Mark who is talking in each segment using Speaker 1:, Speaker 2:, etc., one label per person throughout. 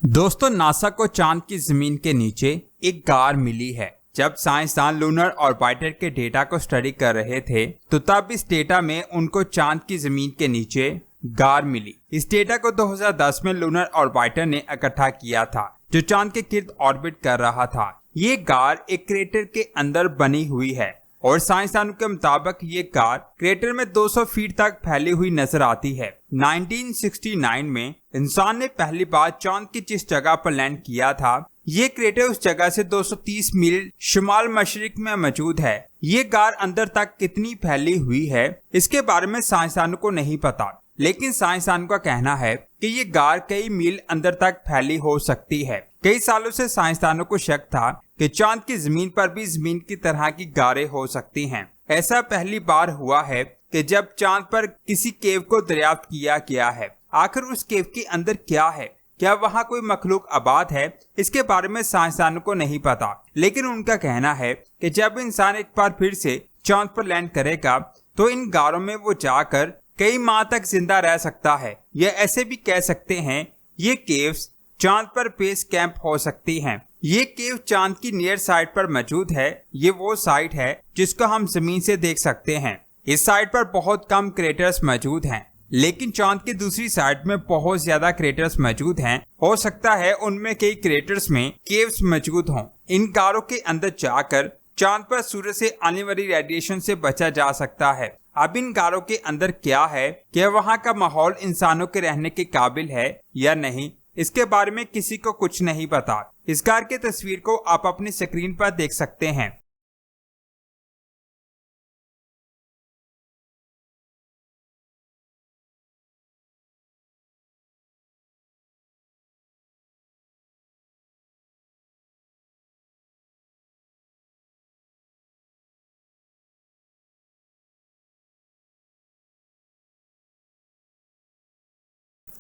Speaker 1: दोस्तों, नासा को चांद की जमीन के नीचे एक गार मिली है। जब साइंसदान लूनर ऑर्बिटर के डेटा को स्टडी कर रहे थे तो तब इस डेटा में उनको चांद की जमीन के नीचे गार मिली। इस डेटा को 2010 में लूनर ऑर्बिटर ने इकट्ठा किया था जो चांद के गिर्द ऑर्बिट कर रहा था। ये गार एक क्रेटर के अंदर बनी हुई है और साइंसदानों के मुताबिक ये गार क्रेटर में 200 फीट तक फैली हुई नजर आती है। 1969 में इंसान ने पहली बार चांद की जिस जगह पर लैंड किया था, ये क्रेटर उस जगह से 230 मील शुमाल मशरिक में मौजूद है। ये गार अंदर तक कितनी फैली हुई है इसके बारे में साइंसदानों को नहीं पता, लेकिन साइंसदानों का कहना है कि ये गार कई मील अंदर तक फैली हो सकती है। कई सालों से साइंसदानों को शक था कि चांद की जमीन पर भी जमीन की तरह की गारें हो सकती हैं। ऐसा पहली बार हुआ है कि जब चांद पर किसी केव को दरियाफ्त किया गया है। आखिर उस केव के अंदर क्या है, क्या वहाँ कोई मखलूक आबाद है, इसके बारे में साइंसदानों को नहीं पता, लेकिन उनका कहना है कि जब इंसान एक बार फिर से चांद पर लैंड करेगा तो इन गारों में वो जाकर कई माह तक जिंदा रह सकता है। या ऐसे भी कह सकते हैं ये केव्स चांद पर बेस कैंप हो सकती हैं। ये केव चांद की नियर साइड पर मौजूद है। ये वो साइट है जिसको हम जमीन से देख सकते हैं। इस साइट पर बहुत कम क्रेटर्स मौजूद हैं, लेकिन चांद की दूसरी साइड में बहुत ज्यादा क्रेटर्स मौजूद हैं। हो सकता है उनमें कई क्रेटर्स में केव्स मौजूद हों। इन गारों के अंदर जाकर चांद पर सूरज से आने वाली रेडिएशन से बचा जा सकता है। अब इन गारों के अंदर क्या है, क्या वहाँ का माहौल इंसानों के रहने के काबिल है या नहीं, इसके बारे में किसी को कुछ नहीं पता। इस गार की तस्वीर को आप अपनी स्क्रीन पर देख सकते हैं।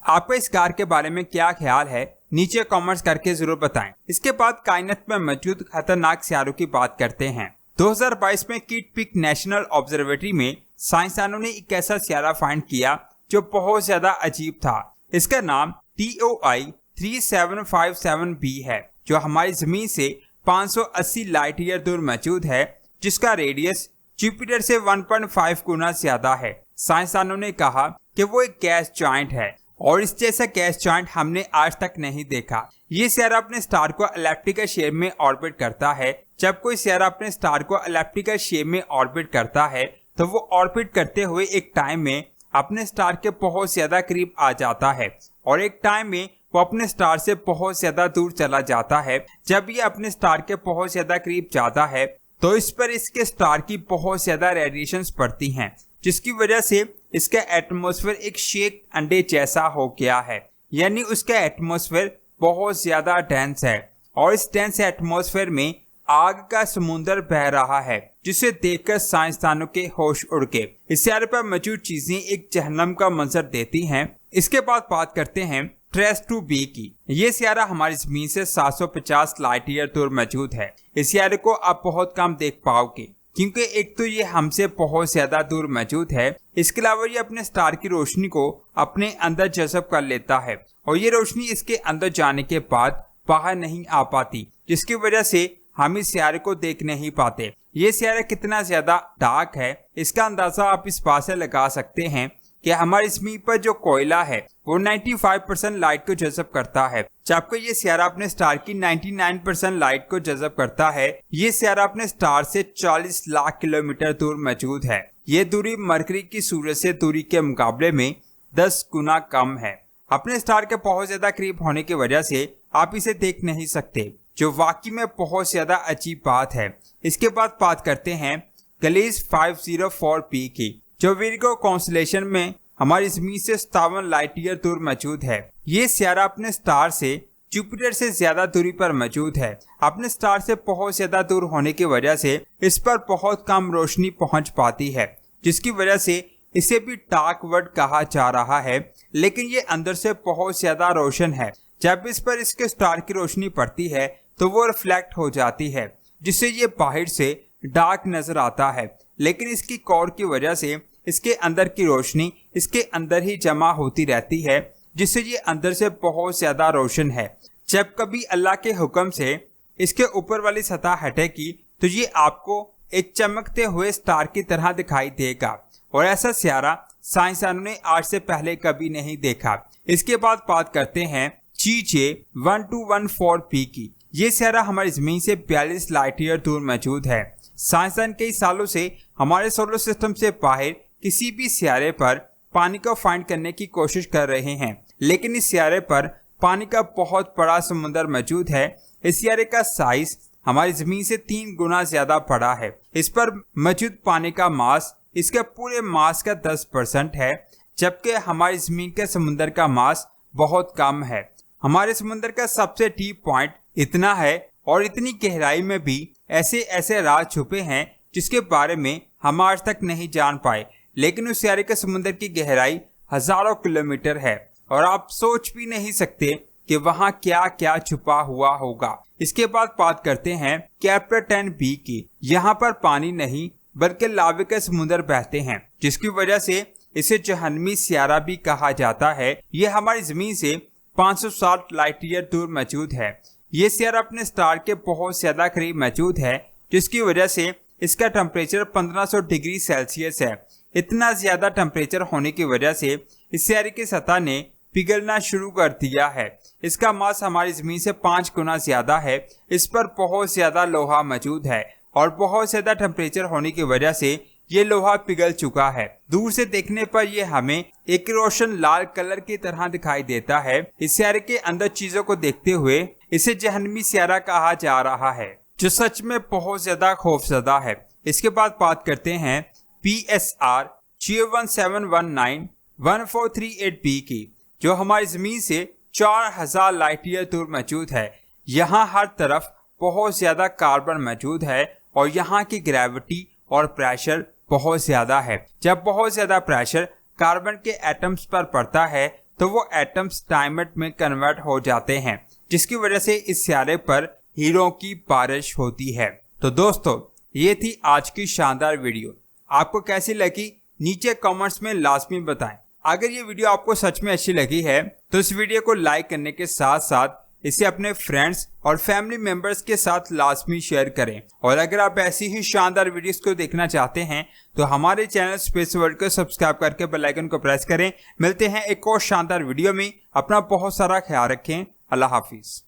Speaker 1: आपको इस गार के बारे में क्या ख्याल है, नीचे कमेंट्स करके जरूर बताएं। इसके बाद कायनात में मौजूद खतरनाक सियारों की बात करते हैं। 2022 में किट पिक नेशनल ऑब्जर्वेटरी में साइंसदानों ने एक ऐसा सियारा फाइंड किया जो बहुत ज्यादा अजीब था। इसका नाम TOI 3757b है, जो हमारी जमीन से 580 लाइट ईयर दूर मौजूद है, जिसका रेडियस जुपिटर से 1.5 गुना ज्यादा है। साइंसदानों ने कहा कि वो एक गैस जॉइंट है और इस जैसा गैस जॉइंट हमने आज तक नहीं देखा। ये सियारा अपने स्टार को एलिप्टिकल शेप में ऑर्बिट करता है। जब कोई सियारा अपने स्टार को एलिप्टिकल शेप में ऑर्बिट करता है तो वो ऑर्बिट करते हुए एक टाइम में अपने स्टार के बहुत ज्यादा करीब आ जाता है और एक टाइम में वो अपने स्टार से बहुत ज्यादा दूर चला जाता है। जब ये अपने स्टार के बहुत ज्यादा करीब जाता है तो इस पर इसके स्टार की बहुत ज्यादा रेडिएशंस पड़ती हैं, जिसकी वजह से इसका एटमॉस्फेयर एक शेक अंडे जैसा हो गया है। यानी उसका एटमॉस्फेयर बहुत ज्यादा डेंस है और इस डेंस एटमॉस्फेयर में आग का समुंदर बह रहा है, जिसे देखकर साइंसदानों के होश उड़ गए। इस सियारे पर मौजूद चीजें एक जहन्नम का मंजर देती हैं। इसके बाद बात करते हैं TRAPPIST-2b की। ये सियारा हमारी जमीन से 750 लाइट ईयर दूर मौजूद है। इस सियारे को आप बहुत कम देख पाओगे क्योंकि एक तो ये हमसे बहुत ज्यादा दूर मौजूद है, इसके अलावा ये अपने स्टार की रोशनी को अपने अंदर जज़ब कर लेता है और ये रोशनी इसके अंदर जाने के बाद बाहर नहीं आ पाती, जिसकी वजह से हम इस सियारे को देख नहीं पाते। ये सियारा कितना ज्यादा डार्क है इसका अंदाजा आप इस बात से लगा सकते हैं कि हमारी जमीन पर जो कोयला है वो 95% लाइट को जज़ब करता है, जबकि ये सियारा अपने स्टार की 99% लाइट को जज़ब करता है। ये सियारा अपने स्टार से 40 लाख किलोमीटर दूर मौजूद है। ये दूरी मरकरी की सूरज से दूरी के मुकाबले में 10 गुना कम है। अपने स्टार के बहुत ज्यादा करीब होने की वजह से आप इसे देख नहीं सकते, जो वाकई में बहुत ज्यादा अजीब बात है। इसके बाद बात करते हैं गलीज 504p की, जो विर्गो कॉन्स्टेलेशन में हमारी जमीन से 57 लाइट ईयर दूर मौजूद है। ये सियारा अपने स्टार से जुपिटर से ज्यादा दूरी पर मौजूद है। अपने स्टार से बहुत ज्यादा दूर होने की वजह से इस पर बहुत कम रोशनी पहुंच पाती है, जिसकी वजह से इसे भी डार्क वर्ल्ड कहा जा रहा है, लेकिन ये अंदर से बहुत ज्यादा रोशन है। जब इस पर इसके स्टार की रोशनी पड़ती है तो वो रिफ्लेक्ट हो जाती है, जिससे ये बाहर से डार्क नजर आता है, लेकिन इसकी कोर की वजह से इसके अंदर की रोशनी इसके अंदर ही जमा होती रहती है, जिससे ये अंदर से बहुत ज्यादा रोशन है। जब कभी अल्लाह के हुक्म से इसके ऊपर वाली सतह हटेगी तो ये आपको एक चमकते हुए स्टार की तरह दिखाई देगा और ऐसा सितारा साइंसदानों ने आज से पहले कभी नहीं देखा। इसके बाद बात करते हैं GJ1214p की। ये सितारा हमारी जमीन से 42 लाइट ईयर दूर मौजूद है। साइंसदान कई सालों से हमारे सोलर सिस्टम से बाहर किसी भी सितारे पर पानी को फाइंड करने की कोशिश कर रहे हैं, लेकिन इस सितारे पर पानी का बहुत बड़ा समुद्र मौजूद है। इस सितारे का साइज हमारी जमीन से 3 गुना ज्यादा बड़ा है। इस पर मौजूद पानी का मास इसके पूरे मास का 10% है, जबकि हमारी जमीन के समुद्र का मास बहुत कम है। हमारे समुद्र का सबसे डीप पॉइंट इतना है और इतनी गहराई में भी ऐसे ऐसे राज छुपे हैं जिसके बारे में हम आज तक नहीं जान पाए। लेकिन उस सितारे के समुद्र की गहराई हजारों किलोमीटर है और आप सोच भी नहीं सकते कि वहाँ क्या क्या छुपा हुआ होगा। इसके बाद बात करते हैं Kepler-10b की। यहाँ पर पानी नहीं बल्कि लावे के समुद्र बहते हैं, जिसकी वजह से इसे जहन्नमी सितारा भी कहा जाता है। ये हमारी जमीन से 560 लाइट ईयर दूर मौजूद है। ये सितारा अपने स्टार के बहुत ज्यादा करीब मौजूद है, जिसकी वजह से इसका टेम्परेचर 1500 डिग्री सेल्सियस है। इतना ज्यादा टेम्परेचर होने की वजह से इस सितारे की सतह ने पिघलना शुरू कर दिया है। इसका मास हमारी जमीन से 5 गुना ज्यादा है। इस पर बहुत ज्यादा लोहा मौजूद है और बहुत ज्यादा टेम्परेचर होने की वजह से ये लोहा पिघल चुका है। दूर से देखने पर यह हमें एक रोशन लाल कलर की तरह दिखाई देता है। इस सितारे के अंदर चीजों को देखते हुए इसे जहन्नमी सितारा कहा जा रहा है, जो सच में बहुत ज्यादा खौफजदा है। इसके बाद बात करते हैं PSR J17191438b की, जो हमारी जमीन से 4000 लाइट ईयर दूर मौजूद है। यहाँ हर तरफ बहुत ज्यादा कार्बन मौजूद है और यहाँ की ग्रेविटी और प्रेशर बहुत ज्यादा है। जब बहुत ज्यादा प्रेशर कार्बन के एटम्स पर पड़ता है तो वो एटम्स डायमंड में कन्वर्ट हो जाते हैं, जिसकी वजह से इस सितारे पर हीरो की बारिश होती है। तो दोस्तों, ये थी आज की शानदार वीडियो। आपको कैसी लगी नीचे कमेंट्स में लाजमी बताएं। अगर ये वीडियो आपको सच में अच्छी लगी है तो इस वीडियो को लाइक करने के साथ साथ इसे अपने फ्रेंड्स और फैमिली मेंबर्स के साथ लाजमी शेयर करें। और अगर आप ऐसी ही शानदार वीडियोस को देखना चाहते हैं तो हमारे चैनल स्पेस वर्ल्ड को सब्सक्राइब करके बेल आइकन को प्रेस करें। मिलते हैं एक और शानदार वीडियो में। अपना बहुत सारा ख्याल रखें। अल्लाह हाफिज।